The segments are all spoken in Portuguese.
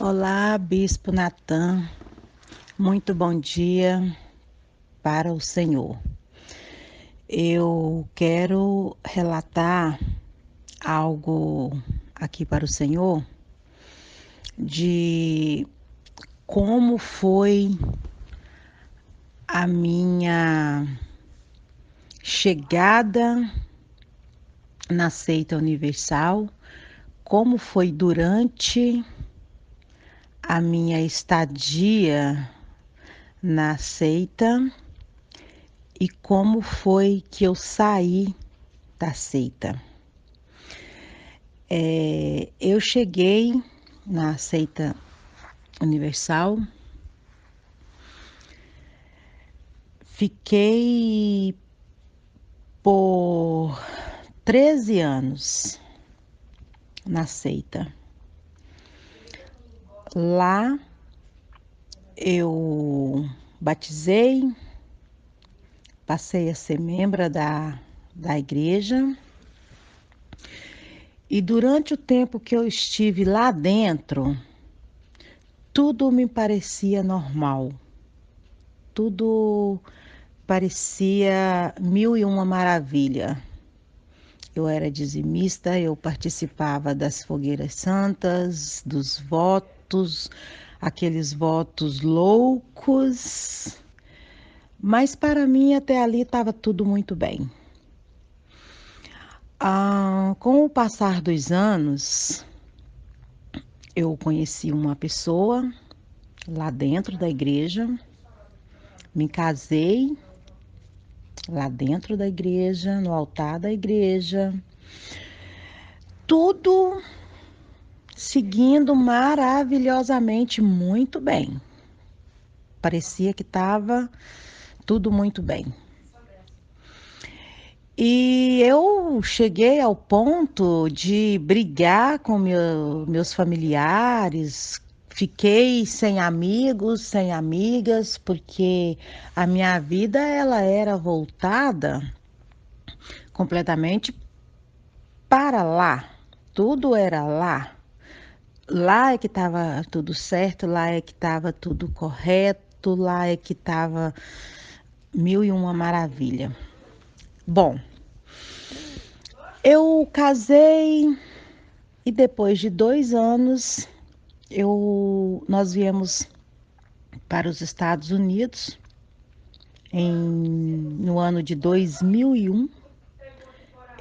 Olá, Bispo Natan. Muito bom dia para o Senhor. Eu quero relatar algo aqui para o Senhor de como foi a minha chegada na seita universal, como foi durante a minha estadia na seita e como foi que eu saí da seita. Eu cheguei na seita universal, fiquei por 13 anos na seita. Lá eu batizei, passei a ser membro da igreja. E durante o tempo que eu estive lá dentro, tudo me parecia normal. Tudo parecia mil e uma maravilha. Eu era dizimista, eu participava das fogueiras santas, dos votos, aqueles votos loucos. Mas para mim até ali estava tudo muito bem. Com o passar dos anos, eu conheci uma pessoa lá dentro da igreja, me casei lá dentro da igreja, no altar da igreja, tudo seguindo maravilhosamente muito bem. Parecia que estava tudo muito bem. E eu cheguei ao ponto de brigar com meus familiares, fiquei sem amigos, sem amigas, porque a minha vida ela era voltada completamente para lá. Tudo era lá. Lá é que estava tudo certo, lá é que estava tudo correto, lá é que estava mil e uma maravilha. Bom, eu casei e depois de 2 anos nós viemos para os Estados Unidos no ano de 2001.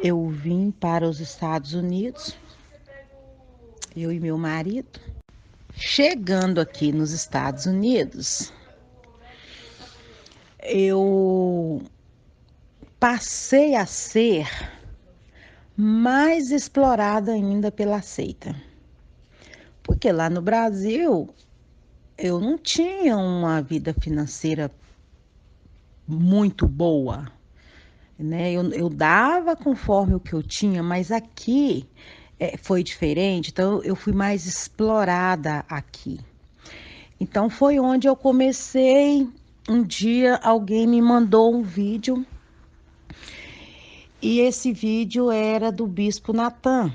Eu vim para os Estados Unidos, eu e meu marido. Chegando aqui nos Estados Unidos, eu passei a ser mais explorada ainda pela seita. Porque lá no Brasil eu não tinha uma vida financeira muito boa, né? Eu dava conforme o que eu tinha, mas aqui foi diferente, então eu fui mais explorada aqui. Então foi onde eu comecei. Um dia alguém me mandou um vídeo e esse vídeo era do Bispo Natan.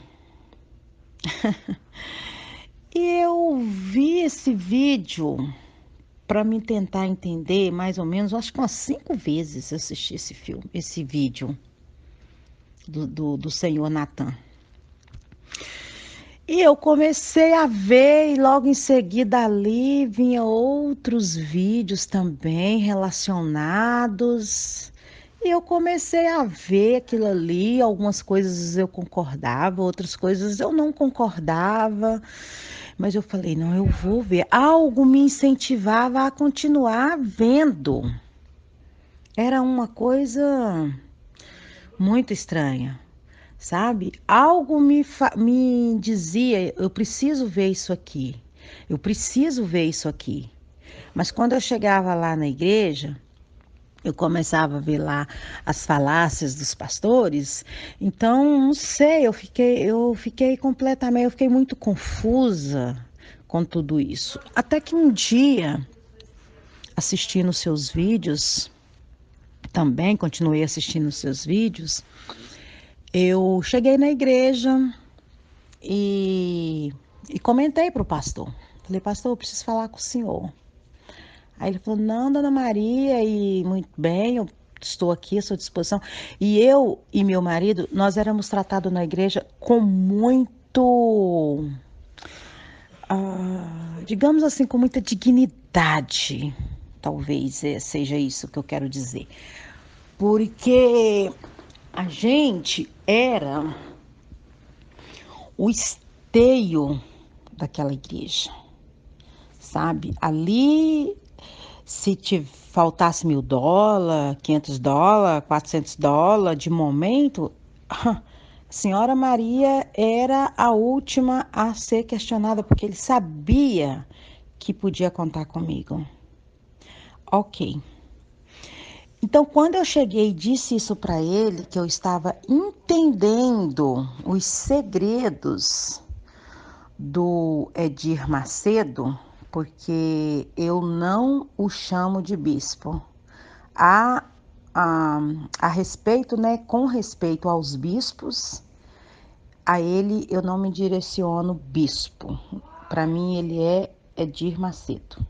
E eu vi esse vídeo para me tentar entender mais ou menos, acho que umas 5 vezes eu assisti esse vídeo do senhor Natan. E eu comecei a ver, e logo em seguida ali vinha outros vídeos também relacionados. E eu comecei a ver aquilo ali, algumas coisas eu concordava, outras coisas eu não concordava. Mas eu falei, não, eu vou ver. Algo me incentivava a continuar vendo. Era uma coisa muito estranha, sabe? Algo me dizia, eu preciso ver isso aqui. Eu preciso ver isso aqui. Mas quando eu chegava lá na igreja, eu começava a ver lá as falácias dos pastores. Então, não sei, eu fiquei completamente, eu fiquei muito confusa com tudo isso. Até que um dia, assistindo seus vídeos, também continuei assistindo seus vídeos, eu cheguei na igreja e, e comentei para o pastor. Falei, pastor, eu preciso falar com o senhor. Aí ele falou, não, dona Maria, e muito bem, eu estou aqui à sua disposição. E eu e meu marido, nós éramos tratados na igreja com muito, digamos assim, com muita dignidade. Talvez seja isso que eu quero dizer. Porque a gente era o esteio daquela igreja, sabe? Ali, se te faltasse $1.000, $500, $400, de momento, a senhora Maria era a última a ser questionada, porque ele sabia que podia contar comigo. Ok. Então, quando eu cheguei e disse isso para ele, que eu estava entendendo os segredos do Edir Macedo, porque eu não o chamo de bispo. A, a, a respeito, né, com respeito aos bispos, a ele eu não me direciono bispo. Para mim, ele é Edir Macedo.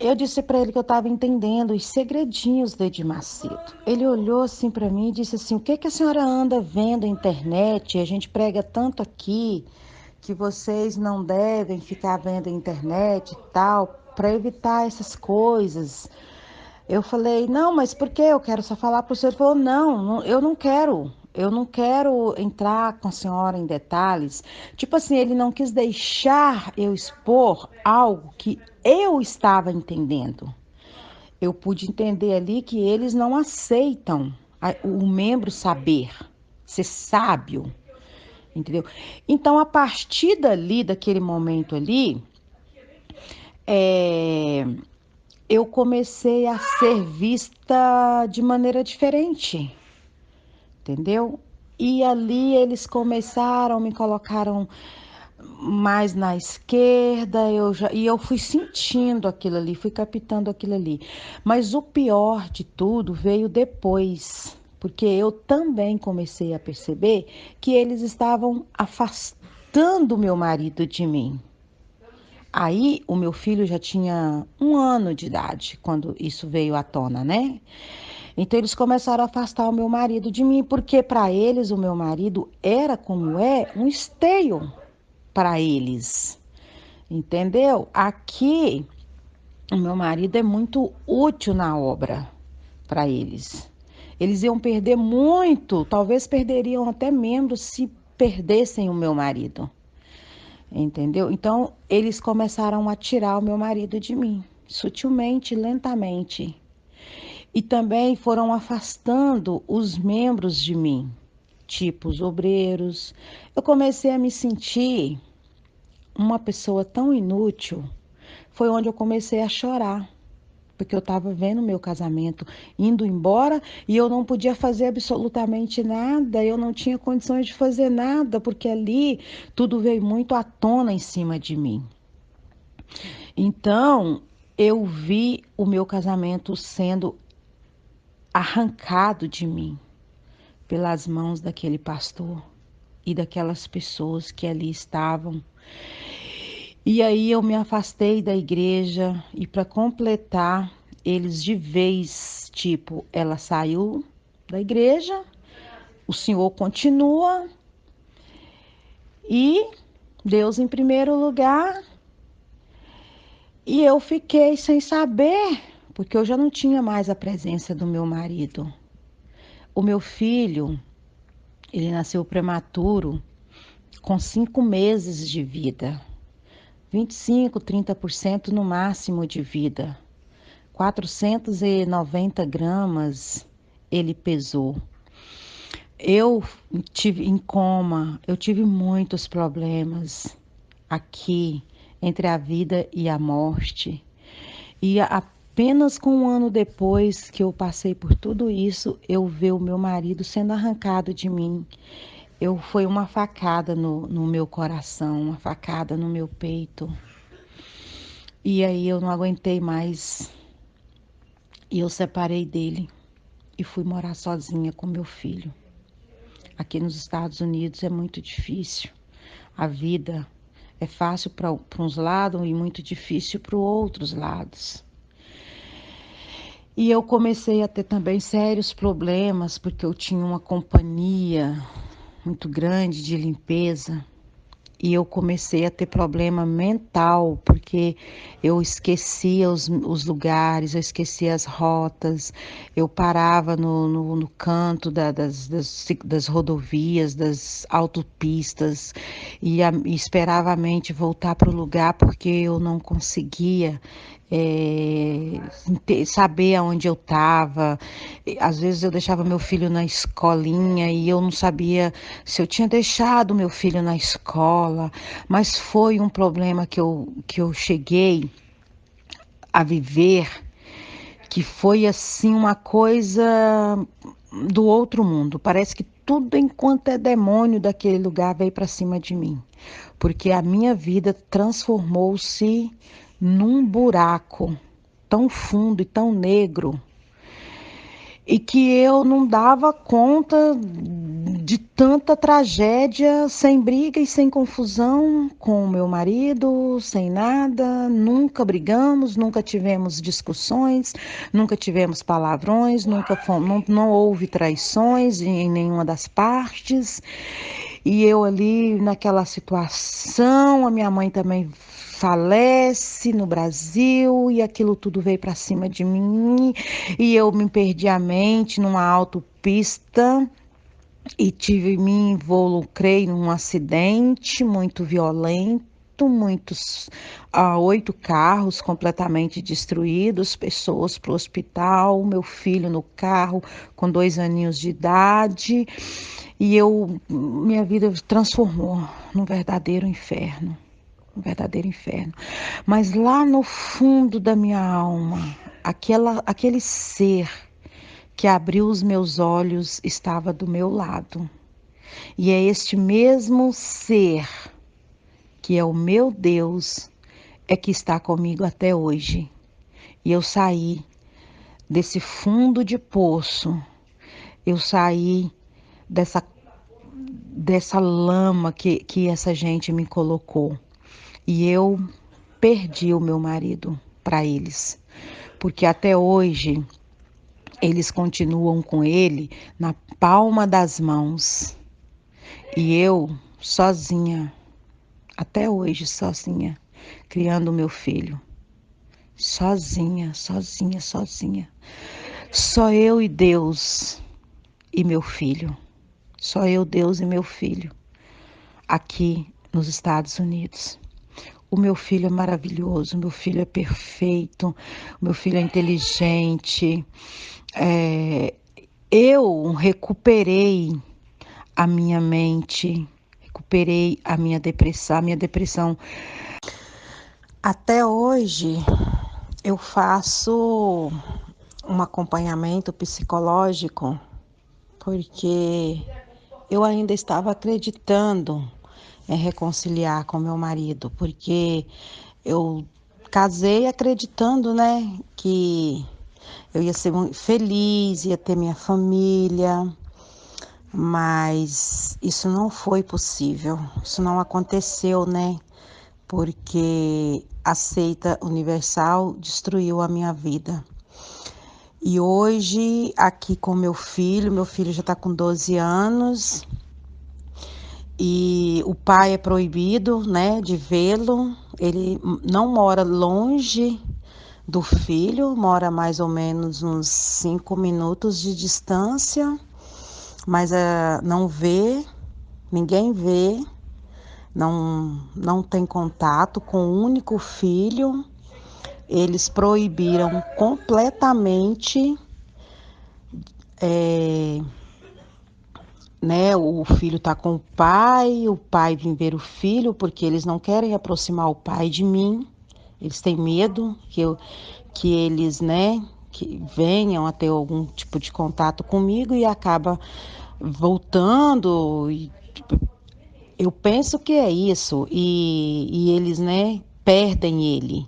Eu disse para ele que eu estava entendendo os segredinhos do Edir Macedo. Ele olhou assim para mim e disse assim: o que que a senhora anda vendo na internet? A gente prega tanto aqui que vocês não devem ficar vendo a internet e tal, para evitar essas coisas. Eu falei, não, mas por que? Eu quero só falar para o senhor. Ele falou, não, eu não quero. Eu não quero entrar com a senhora em detalhes. Tipo assim, ele não quis deixar eu expor algo que eu estava entendendo. Eu pude entender ali que eles não aceitam o membro saber, ser sábio, entendeu? Então, a partir dali, daquele momento ali, é, eu comecei a ser vista de maneira diferente, entendeu? E ali eles começaram, me colocaram mais na esquerda, e eu fui sentindo aquilo ali, fui captando aquilo ali. Mas o pior de tudo veio depois, porque eu também comecei a perceber que eles estavam afastando meu marido de mim. Aí o meu filho já tinha 1 ano de idade quando isso veio à tona, né? Então eles começaram a afastar o meu marido de mim, porque para eles o meu marido era como é um esteio para eles, entendeu? Aqui o meu marido é muito útil na obra para eles. Eles iam perder muito, talvez perderiam até membros se perdessem o meu marido. Entendeu? Então, eles começaram a tirar o meu marido de mim, sutilmente, lentamente. E também foram afastando os membros de mim, tipo os obreiros. Eu comecei a me sentir uma pessoa tão inútil. Foi onde eu comecei a chorar, porque eu estava vendo meu casamento indo embora e eu não podia fazer absolutamente nada, eu não tinha condições de fazer nada, porque ali tudo veio muito à tona em cima de mim. Então, eu vi o meu casamento sendo arrancado de mim pelas mãos daquele pastor e daquelas pessoas que ali estavam. E aí eu me afastei da igreja e para completar, eles de vez, tipo, ela saiu da igreja, o senhor continua e Deus em primeiro lugar. E eu fiquei sem saber, porque eu já não tinha mais a presença do meu marido. O meu filho, ele nasceu prematuro, com 5 meses de vida. 25, 30% no máximo de vida. 490 gramas ele pesou. Eu tive em coma, eu tive muitos problemas aqui entre a vida e a morte. E apenas com 1 ano depois que eu passei por tudo isso, eu vi o meu marido sendo arrancado de mim. Foi uma facada no meu coração, uma facada no meu peito. E aí eu não aguentei mais. E eu separei dele e fui morar sozinha com meu filho. Aqui nos Estados Unidos é muito difícil. A vida É fácil para uns lados e muito difícil para os outros lados. E eu comecei a ter também sérios problemas, porque eu tinha uma companhia muito grande de limpeza. E eu comecei a ter problema mental, porque eu esquecia os lugares, eu esquecia as rotas, eu parava no canto das rodovias, das autopistas, e esperava a mente voltar para o lugar, porque eu não conseguia saber aonde eu estava. Às vezes eu deixava meu filho na escolinha e eu não sabia se eu tinha deixado meu filho na escola, mas foi um problema que eu cheguei a viver, que foi assim uma coisa do outro mundo. Parece que tudo enquanto é demônio daquele lugar veio para cima de mim, porque a minha vida transformou-se num buraco tão fundo e tão negro, e que eu não dava conta de tanta tragédia, sem briga e sem confusão com o meu marido, sem nada. Nunca brigamos, nunca tivemos discussões, nunca tivemos palavrões, nunca fomos, não houve traições em nenhuma das partes. E eu ali naquela situação, a minha mãe também falece no Brasil e aquilo tudo veio para cima de mim e eu me perdi a mente numa autopista e me involucrei num acidente muito violento. Muitos, 8 carros completamente destruídos, pessoas para o hospital, meu filho no carro com 2 aninhos de idade, e minha vida transformou num verdadeiro inferno. Um verdadeiro inferno. Mas lá no fundo da minha alma, aquele ser que abriu os meus olhos estava do meu lado. E é este mesmo ser, que é o meu Deus, é que está comigo até hoje. E eu saí desse fundo de poço, eu saí dessa lama que essa gente me colocou. E eu perdi o meu marido para eles, porque até hoje eles continuam com ele na palma das mãos. E eu sozinha, até hoje sozinha, criando o meu filho. Sozinha, sozinha, sozinha. Só eu e Deus e meu filho. Só eu, Deus e meu filho. Aqui nos Estados Unidos. O meu filho é maravilhoso, o meu filho é perfeito, o meu filho é inteligente. Eu recuperei a minha mente, recuperei a minha depressão. Até hoje eu faço um acompanhamento psicológico, porque eu ainda estava acreditando em reconciliar com meu marido, porque eu casei acreditando, né, que eu ia ser muito feliz, ia ter minha família, mas isso não foi possível, isso não aconteceu, né, porque a seita universal destruiu a minha vida. E hoje, aqui com meu filho já está com 12 anos, e o pai é proibido, né, de vê-lo. Ele não mora longe do filho, mora mais ou menos uns 5 minutos de distância, mas não vê, ninguém vê, não tem contato com o único filho. Eles proibiram completamente, né, o filho tá com o pai vem ver o filho, porque eles não querem aproximar o pai de mim. Eles têm medo que eles, né, que venham a ter algum tipo de contato comigo e acaba voltando. Eu penso que é isso, e eles, né, perdem ele.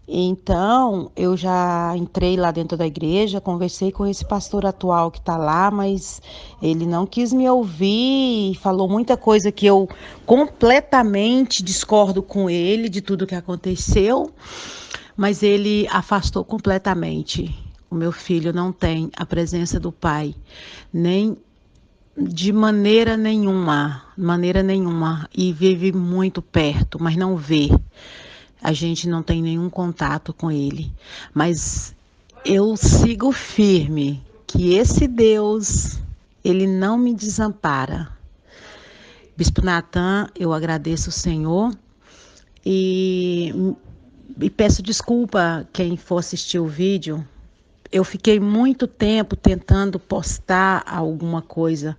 Então, eu já entrei lá dentro da igreja, conversei com esse pastor atual que está lá, mas ele não quis me ouvir e falou muita coisa que eu completamente discordo com ele de tudo que aconteceu, mas ele afastou completamente. O meu filho não tem a presença do pai, nem de maneira nenhuma, e vive muito perto, mas não vê. A gente não tem nenhum contato com ele, mas eu sigo firme que esse Deus, ele não me desampara. Bispo Natan, eu agradeço o Senhor e, e peço desculpa quem for assistir o vídeo. Eu fiquei muito tempo tentando postar alguma coisa,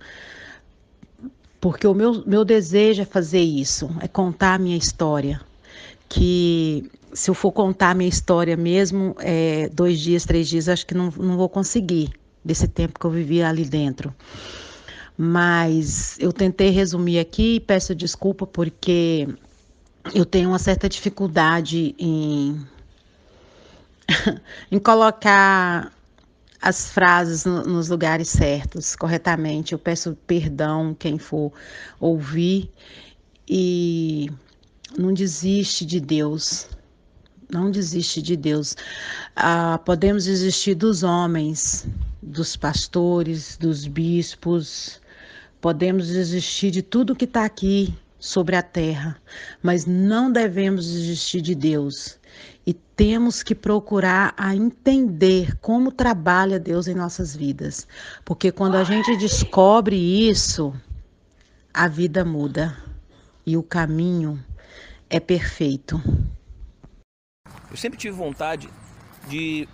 porque o meu desejo é fazer isso, é contar a minha história. Que se eu for contar a minha história mesmo, 2 dias, 3 dias, acho que não vou conseguir, desse tempo que eu vivi ali dentro. Mas eu tentei resumir aqui e peço desculpa porque eu tenho uma certa dificuldade em colocar as frases nos lugares certos, corretamente. Eu peço perdão quem for ouvir e não desiste de Deus. Não desiste de Deus. Podemos desistir dos homens, dos pastores, dos bispos, podemos desistir de tudo que está aqui sobre a terra, mas não devemos desistir de Deus. E temos que procurar a entender como trabalha Deus em nossas vidas. Porque quando a gente descobre isso, a vida muda e o caminho é perfeito. Eu sempre tive vontade de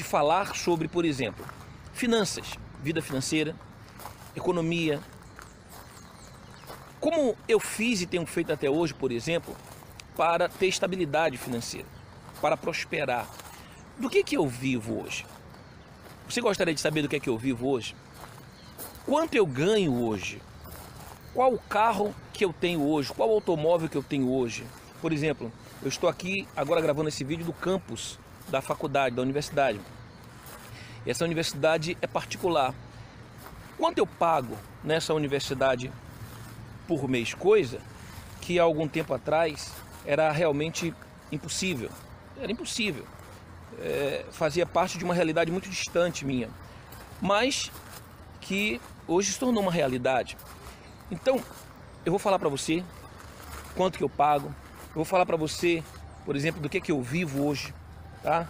falar sobre, por exemplo, finanças, vida financeira, economia. Como eu fiz e tenho feito até hoje, por exemplo, para ter estabilidade financeira, para prosperar. Do que eu vivo hoje? Você gostaria de saber do que eu vivo hoje? Quanto eu ganho hoje? Qual o carro que eu tenho hoje? Qual o automóvel que eu tenho hoje? Por exemplo, eu estou aqui agora gravando esse vídeo do campus da faculdade, da universidade. Essa universidade é particular. Quanto eu pago nessa universidade por mês? Coisa que há algum tempo atrás era realmente impossível. Era impossível. Fazia parte de uma realidade muito distante minha, mas que hoje se tornou uma realidade. Então, eu vou falar para você quanto que eu pago. Eu vou falar para você, por exemplo, do que eu vivo hoje, tá?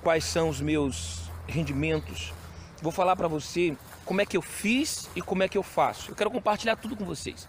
Quais são os meus rendimentos. Vou falar para você como é que eu fiz e como é que eu faço. Eu quero compartilhar tudo com vocês.